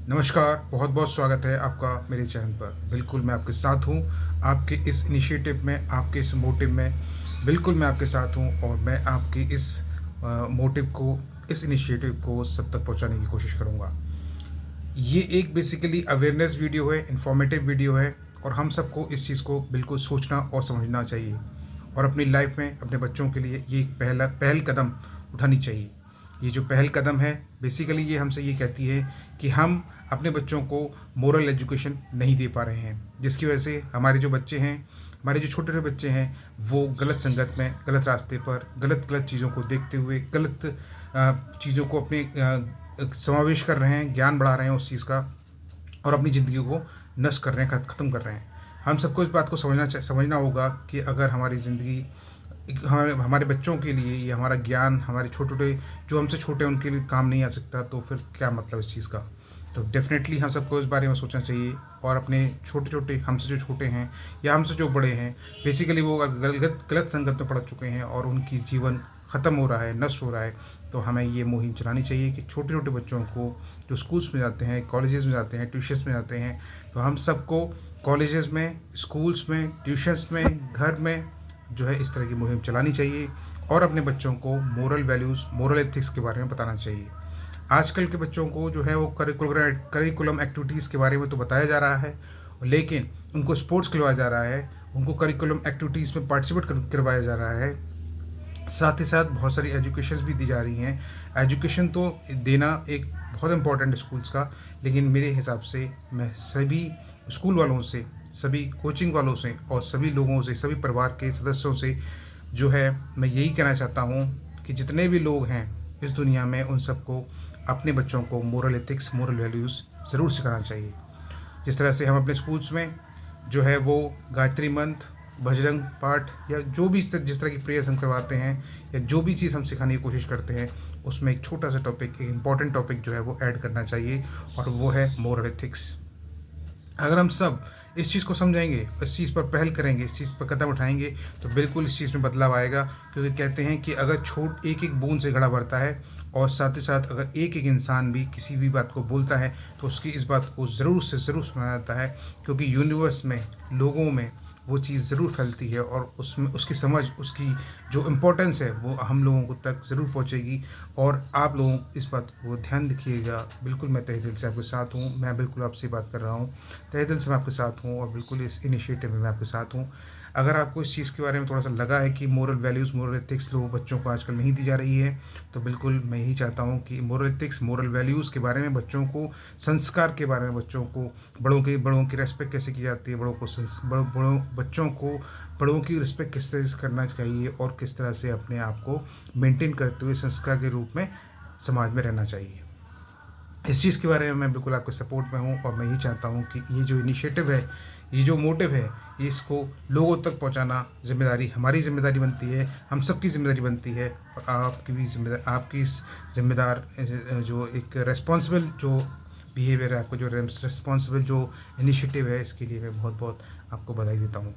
नमस्कार, बहुत बहुत स्वागत है आपका मेरे चैनल पर। बिल्कुल मैं आपके साथ हूँ, आपके इस इनिशिएटिव में, आपके इस मोटिव में। बिल्कुल मैं आपके साथ हूँ और मैं आपकी इस मोटिव को, इस इनिशिएटिव को सब तक पहुँचाने की कोशिश करूँगा। ये एक बेसिकली अवेयरनेस वीडियो है, इन्फॉर्मेटिव वीडियो है और हम सबको इस चीज़ को बिल्कुल सोचना और समझना चाहिए और अपनी लाइफ में अपने बच्चों के लिए ये एक पहल कदम उठानी चाहिए। ये जो पहल कदम है बेसिकली ये हमसे ये कहती है कि हम अपने बच्चों को मोरल एजुकेशन नहीं दे पा रहे हैं, जिसकी वजह से हमारे जो बच्चे हैं, हमारे जो छोटे छोटे बच्चे हैं, वो गलत संगत में, गलत रास्ते पर, गलत गलत चीज़ों को देखते हुए, गलत चीज़ों को अपने समावेश कर रहे हैं, ज्ञान बढ़ा रहे हैं उस चीज़ का और अपनी ज़िंदगी को नष्ट कर रहे हैं, ख़त्म कर रहे हैं। हम सबको इस बात को समझना होगा कि अगर हमारी ज़िंदगी हमारे हमारे बच्चों के लिए ये हमारा ज्ञान, हमारे छोटे-छोटे जो हमसे छोटे हैं उनके लिए काम नहीं आ सकता, तो फिर क्या मतलब इस चीज़ का। तो डेफ़िनेटली हम सबको इस बारे में सोचना चाहिए और अपने छोटे-छोटे, हमसे जो छोटे हैं या हमसे जो बड़े हैं, बेसिकली वो अगर गलत गलत संगत में पड़ चुके हैं और उनकी जीवन ख़त्म हो रहा है, नष्ट हो रहा है, तो हमें ये मुहिम चलानी चाहिए कि छोटे-छोटे बच्चों को जो स्कूल्स में जाते हैं, कॉलेजेस में जाते हैं, ट्यूशन्स में जाते हैं, तो हम सबको कॉलेजेस में, स्कूल्स में, ट्यूशन्स में, घर में जो है इस तरह की मुहिम चलानी चाहिए और अपने बच्चों को मोरल वैल्यूज़, मोरल एथिक्स के बारे में बताना चाहिए। आजकल के बच्चों को जो है वो करिकुलम एक्टिविटीज़ के बारे में तो बताया जा रहा है, लेकिन उनको स्पोर्ट्स खिलवाया जा रहा है, उनको करिकुलम एक्टिविटीज़ में पार्टिसिपेट करवाया जा रहा है। साथ ही साथ बहुत सारी एजुकेशंस भी दी जा रही हैं। एजुकेशन तो देना एक बहुत इम्पोर्टेंट है स्कूल्स का, लेकिन मेरे हिसाब से मैं सभी स्कूल वालों से, सभी कोचिंग वालों से और सभी लोगों से, सभी परिवार के सदस्यों से जो है मैं यही कहना चाहता हूँ कि जितने भी लोग हैं इस दुनिया में, उन सबको अपने बच्चों को मोरल एथिक्स, मोरल वैल्यूज़ ज़रूर सिखाना चाहिए। जिस तरह से हम अपने स्कूल्स में जो है वो गायत्री मंत्र, बजरंग पाठ या जो भी जिस तरह की प्रेयर्स हम करवाते हैं या जो भी चीज़ हम सिखाने की कोशिश करते हैं, उसमें एक छोटा सा टॉपिक, एक इम्पॉर्टेंट टॉपिक जो है वो ऐड करना चाहिए और वो है मोरल एथिक्स। अगर हम सब इस चीज़ को समझेंगे, इस चीज़ पर पहल करेंगे, इस चीज़ पर कदम उठाएँगे, तो बिल्कुल इस चीज़ में बदलाव आएगा। क्योंकि कहते हैं कि अगर एक-एक बूँद से घड़ा भरता है और साथ ही साथ अगर एक-एक इंसान भी किसी भी बात को बोलता है, तो उसकी इस बात को ज़रूर से ज़रूर सुना जाता है। क्योंकि यूनिवर्स में, लोगों में वो चीज़ ज़रूर फैलती है और उसमें उसकी समझ, उसकी जो इम्पोर्टेंस है, वो हम लोगों को तक ज़रूर पहुँचेगी और आप लोग इस बात को ध्यान रखिएगा। बिल्कुल मैं तहे दिल से आपके साथ हूँ, मैं बिल्कुल आपसे बात कर रहा हूँ। तहे दिल से मैं आपके साथ हूँ और बिल्कुल इस इनिशिएटिव में मैं आपके साथ हूँ। अगर आपको इस चीज़ के बारे में थोड़ा-सा लगा है कि मोरल वैल्यूज़, मोरल एथिक्स लोग बच्चों को आजकल नहीं दी जा रही है, तो बिल्कुल मैं यही चाहता हूँ कि मोरल एथिक्स, मोरल वैल्यूज़ के बारे में बच्चों को, संस्कार के बारे में बच्चों को, बड़ों की रिस्पेक्ट कैसे की जाती है, बड़ों को संस बड़ों बड़ों बच्चों को बड़ों की रिस्पेक्ट किस तरह से करना चाहिए और किस तरह से अपने आप को मेंटेन करते हुए संस्कार के रूप में समाज में रहना चाहिए। इस चीज़ के बारे में मैं बिल्कुल आपके सपोर्ट में हूँ और मैं यही चाहता हूँ कि ये जो इनिशिएटिव है, ये जो मोटिव है, ये इसको लोगों तक पहुँचाना ज़िम्मेदारी हमारी ज़िम्मेदारी बनती है, हम सबकी ज़िम्मेदारी बनती है और आपकी भी आपकी इस ज़िम्मेदार जो एक रिस्पॉन्सिबल जो बिहेवियर है, आपको जो रिस्पॉन्सिबल जो इनिशिएटिव है, इसके लिए मैं बहुत-बहुत आपको बधाई देता हूँ।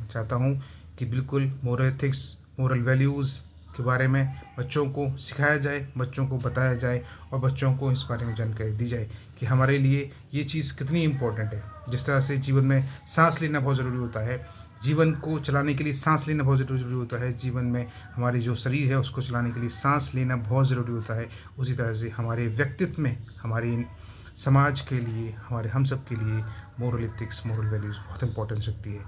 चाहता हूँ कि बिल्कुल मोरल एथिक्स, मोरल वैल्यूज़ के बारे में बच्चों को सिखाया जाए, बच्चों को बताया जाए और बच्चों को इस बारे में जानकारी दी जाए कि हमारे लिए ये चीज़ कितनी इम्पोर्टेंट है। जिस तरह से जीवन में साँस लेना बहुत ज़रूरी होता है, जीवन को चलाने के लिए साँस लेना बहुत ज़रूरी होता है, जीवन में हमारी जो शरीर है उसको चलाने के लिए साँस लेना बहुत ज़रूरी होता है। उसी तरह से हमारे व्यक्तित्व में, हमारी समाज के लिए, हमारे हम सब के लिए मोरल एथिक्स, मोरल वैल्यूज़ बहुत इम्पोर्टेंस रखती है।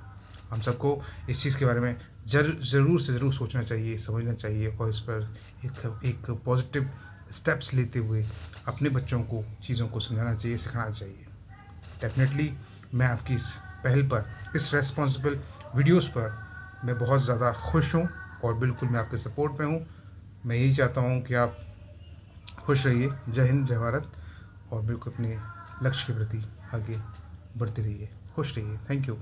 हम सबको इस चीज़ के बारे में ज़रूर से ज़रूर सोचना चाहिए, समझना चाहिए और इस पर एक पॉजिटिव स्टेप्स लेते हुए अपने बच्चों को चीज़ों को समझाना चाहिए, सिखाना चाहिए। डेफ़िनेटली मैं आपकी इस पहल पर, इस रिस्पॉन्सिबल वीडियोज़ पर मैं बहुत ज़्यादा खुश हूँ और बिल्कुल मैं आपके सपोर्ट में हूँ। मैं यही चाहता हूँ कि आप खुश रहिए। जय हिंद, जय भारत और बिल्कुल अपने लक्ष्य के प्रति आगे बढ़ते रहिए। खुश रहिए। Thank you.